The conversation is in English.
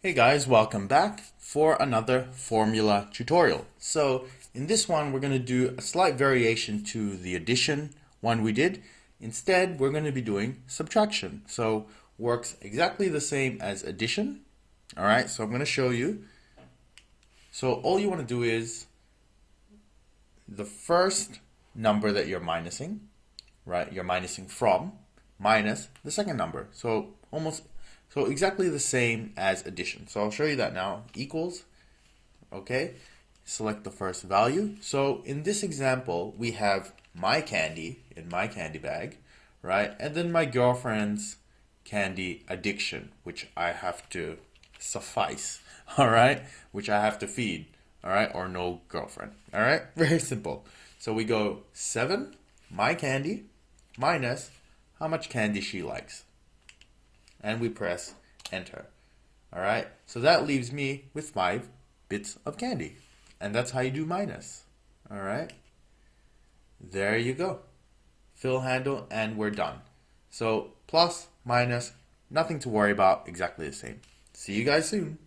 Hey guys, welcome back for another formula tutorial. So in this one, we're going to do a slight variation to the addition one we did. Instead, we're going to be doing subtraction. So works exactly the same as addition. All right, so I'm going to show you. So all you want to do is the first number that you're minusing, right? You're minusing from minus the second number. So exactly the same as addition. So I'll show you that now. Equals, okay? Select the first value. So in this example, we have my candy in my candy bag, right? And then my girlfriend's candy addiction, which I have to suffice, all right? Which I have to feed, all right? Or no girlfriend, all right? Very simple. So we go 7, my candy, minus how much candy she likes. And we press enter. All right, so that leaves me with 5 bits of candy. And that's how you do minus. All right, there you go. Fill handle, and we're done. So plus, minus, nothing to worry about, exactly the same. See you guys soon.